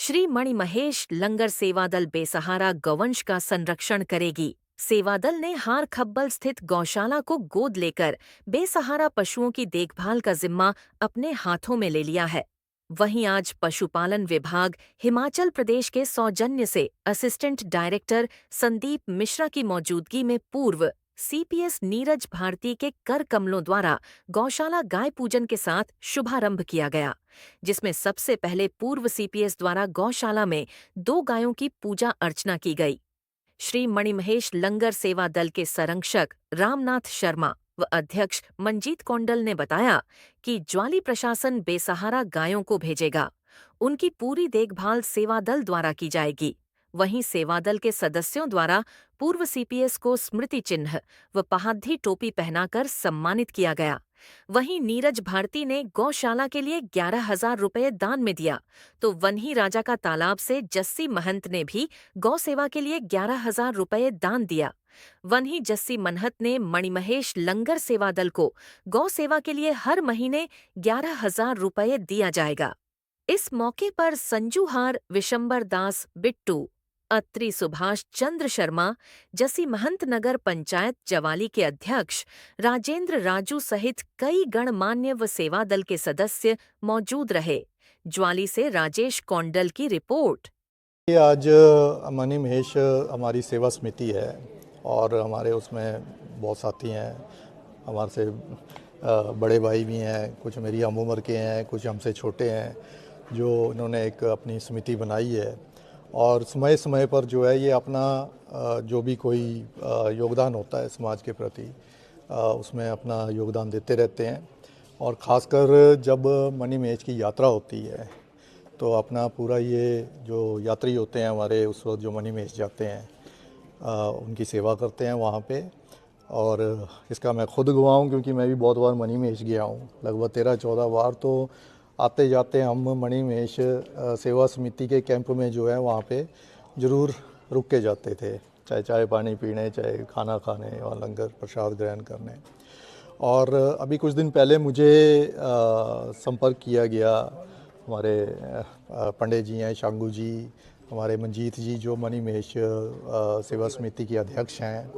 श्री मणिमहेश लंगर सेवा दल बेसहारा गौवंश का संरक्षण करेगी। सेवा दल ने हार खब्बल स्थित गौशाला को गोद लेकर बेसहारा पशुओं की देखभाल का जिम्मा अपने हाथों में ले लिया है। वहीं आज पशुपालन विभाग हिमाचल प्रदेश के सौजन्य से असिस्टेंट डायरेक्टर संदीप मिश्रा की मौजूदगी में पूर्व सीपीएस नीरज भारती के कर कमलों द्वारा गौशाला गाय पूजन के साथ शुभारंभ किया गया, जिसमें सबसे पहले पूर्व सीपीएस द्वारा गौशाला में 2 गायों की पूजा अर्चना की गई। श्री मणिमहेश लंगर सेवा दल के संरक्षक रामनाथ शर्मा व अध्यक्ष मंजीत कौंडल ने बताया कि ज्वाली प्रशासन बेसहारा गायों को भेजेगा। उनकी पूरी देखभाल सेवा दल द्वारा की जाएगी। वहीं सेवा दल के सदस्यों द्वारा पूर्व सीपीएस को स्मृति चिन्ह व पहाद्दी टोपी पहनाकर सम्मानित किया गया। वहीं नीरज भारती ने गौशाला के लिए 11,000 रुपये दान में दिया, तो वन्ही राजा का तालाब से जस्सी महंत ने भी गौ सेवा के लिए 11,000 रुपये दान दिया। वन्ही जस्सी महंत ने मणिमहेश लंगर सेवा दल को गौ सेवा के लिए हर महीने 11,000 रुपये दिया जाएगा। इस मौके पर संजूहार विशंबर दास बिट्टू, अत्रि सुभाष चंद्र शर्मा, जसी महंत नगर पंचायत जवाली के अध्यक्ष राजेंद्र राजू सहित कई गणमान्य व सेवा दल के सदस्य मौजूद रहे। ज्वाली से राजेश कौंडल की रिपोर्ट। ये आज मणिमहेश हमारी सेवा समिति है और हमारे उसमें बहुत साथी हैं। हमारे से बड़े भाई भी हैं, कुछ मेरी हम उम्र के हैं, कुछ हमसे छोटे हैं, जो इन्होंने एक अपनी समिति बनाई है और समय समय पर जो है ये अपना जो भी कोई योगदान होता है समाज के प्रति उसमें अपना योगदान देते रहते हैं। और ख़ासकर जब मणिमहेश की यात्रा होती है तो अपना पूरा ये जो यात्री होते हैं हमारे उस वक्त जो मणिमहेश जाते हैं उनकी सेवा करते हैं वहाँ पे। और इसका मैं खुद गवाह हूँ क्योंकि मैं भी बहुत बार मणिमहेश गया हूँ, लगभग 13-14 बार। तो आते जाते हम मणिमहेश सेवा समिति के कैंप में जो है वहाँ पे ज़रूर रुक के जाते थे, चाहे चाय पानी पीने, चाहे खाना खाने और लंगर प्रसाद ग्रहण करने। और अभी कुछ दिन पहले मुझे संपर्क किया गया, हमारे पंडित जी हैं शांगू जी, हमारे मंजीत जी जो मणिमहेश सेवा समिति के अध्यक्ष हैं,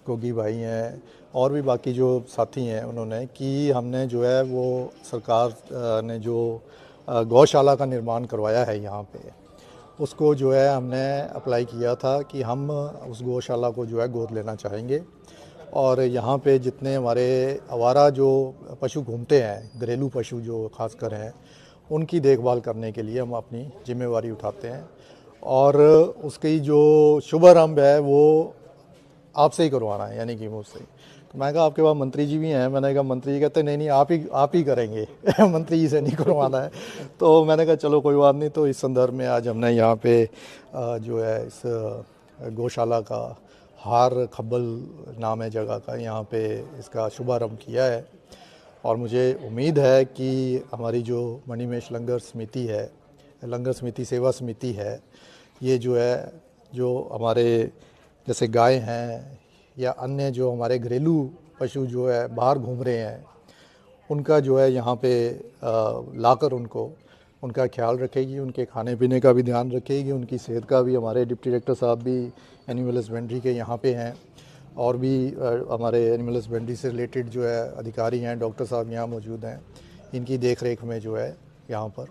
गोगी भाई हैं और भी बाकी जो साथी हैं, उन्होंने कि हमने जो है वो सरकार ने जो गौशाला का निर्माण करवाया है यहाँ पे, उसको जो है हमने अप्लाई किया था कि हम उस गौशाला को जो है गोद लेना चाहेंगे। और यहाँ पे जितने हमारे आवारा जो पशु घूमते हैं, घरेलू पशु जो खासकर हैं, उनकी देखभाल करने के लिए हम अपनी जिम्मेवारी उठाते हैं। और उसकी जो शुभारंभ है वो आपसे ही करवाना है, यानी कि मुझसे। तो मैं कहा आपके पास मंत्री जी भी हैं, मैंने कहा मंत्री जी कहते नहीं आप ही करेंगे मंत्री जी से नहीं करवाना है। तो मैंने कहा चलो कोई बात नहीं। तो इस संदर्भ में आज हमने यहाँ पे जो है इस गौशाला का हार खब्बल नाम है जगह का, यहाँ पे इसका शुभारंभ किया है। और मुझे उम्मीद है कि हमारी जो मणिमहेश लंगर समिति है, लंगर समिति सेवा समिति है, ये जो है जो हमारे जैसे गाय हैं या अन्य जो हमारे घरेलू पशु जो है बाहर घूम रहे हैं, उनका जो है यहाँ पे लाकर उनका ख्याल रखेगी, उनके खाने पीने का भी ध्यान रखेगी, उनकी सेहत का भी। हमारे डिप्टी डायरेक्टर साहब भी एनिमल हस्बेंड्री के यहाँ पे हैं और भी हमारे एनिमल हस्बेंड्री से रिलेटेड जो है अधिकारी हैं, डॉक्टर साहब यहाँ मौजूद हैं। इनकी देख रेख में जो है यहाँ पर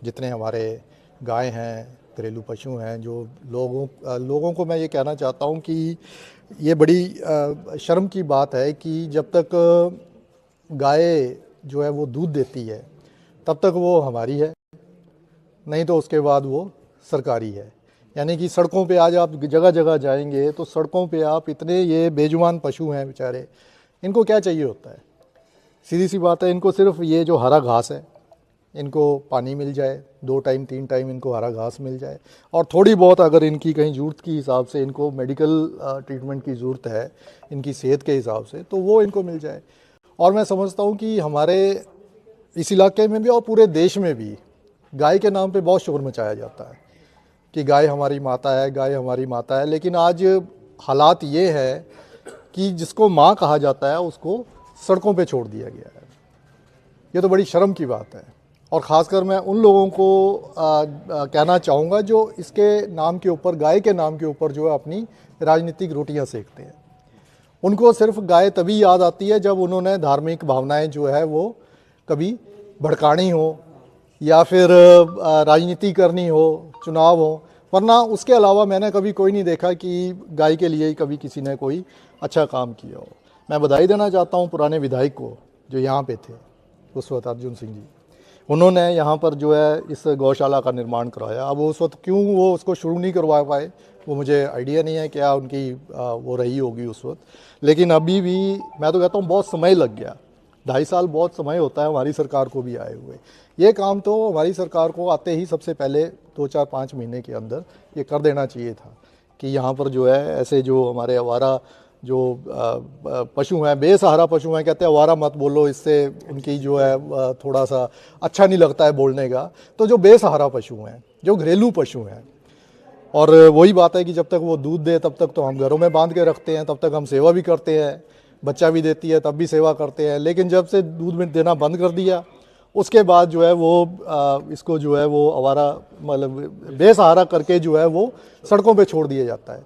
जितने हमारे गाय हैं, घरेलू पशु हैं, जो लोगों को मैं ये कहना चाहता हूँ कि ये बड़ी शर्म की बात है कि जब तक गाय जो है वो दूध देती है तब तक वो हमारी है, नहीं तो उसके बाद वो सरकारी है। यानी कि सड़कों पे आज आप जगह जगह जाएंगे तो सड़कों पे आप इतने ये बेजुबान पशु हैं बेचारे, इनको क्या चाहिए होता है? सीधी सी बात है, इनको सिर्फ ये जो हरा घास है, इनको पानी मिल जाए, 2 टाइम 3 टाइम इनको हरा घास मिल जाए, और थोड़ी बहुत अगर इनकी कहीं ज़रूरत की हिसाब से इनको मेडिकल ट्रीटमेंट की ज़रूरत है इनकी सेहत के हिसाब से, तो वो इनको मिल जाए। और मैं समझता हूँ कि हमारे इस इलाके में भी और पूरे देश में भी गाय के नाम पे बहुत शोर मचाया जाता है कि गाय हमारी माता है, गाय हमारी माता है। लेकिन आज हालात ये है कि जिसको माँ कहा जाता है उसको सड़कों पे छोड़ दिया गया है। ये तो बड़ी शर्म की बात है। और ख़ासकर मैं उन लोगों को कहना चाहूँगा जो इसके नाम के ऊपर, गाय के नाम के ऊपर जो है अपनी राजनीतिक रोटियां सेकते हैं। उनको सिर्फ गाय तभी याद आती है जब उन्होंने धार्मिक भावनाएं जो है वो कभी भड़कानी हो या फिर राजनीति करनी हो, चुनाव हो, वरना उसके अलावा मैंने कभी कोई नहीं देखा कि गाय के लिए ही कभी किसी ने कोई अच्छा काम किया हो। मैं बधाई देना चाहता हूँ पुराने विधायक को जो यहाँ पे थे उस वक्त, अर्जुन सिंह जी। उन्होंने यहाँ पर जो है इस गौशाला का निर्माण करवाया। अब उस वक्त क्यों वो उसको शुरू नहीं करवा पाए वो मुझे आइडिया नहीं है, क्या उनकी वो रही होगी उस वक्त। लेकिन अभी भी मैं तो कहता हूँ बहुत समय लग गया, 2.5 साल बहुत समय होता है हमारी सरकार को भी आए हुए। ये काम तो हमारी सरकार को आते ही सबसे पहले 2-4-5 महीने के अंदर ये कर देना चाहिए था कि यहाँ पर जो है ऐसे जो हमारे आवारा जो पशु हैं, बेसहारा पशु हैं, कहते हैं आवारा मत बोलो, इससे उनकी जो है थोड़ा सा अच्छा नहीं लगता है बोलने का। तो जो बेसहारा पशु हैं, जो घरेलू पशु हैं, और वही बात है कि जब तक वो दूध दे तब तक तो हम घरों में बांध के रखते हैं, तब तक हम सेवा भी करते हैं, बच्चा भी देती है तब भी सेवा करते हैं। लेकिन जब से दूध में देना बंद कर दिया उसके बाद जो है वो इसको जो है वो आवारा मतलब बेसहारा करके जो है वो सड़कों पे छोड़ दिया जाता है।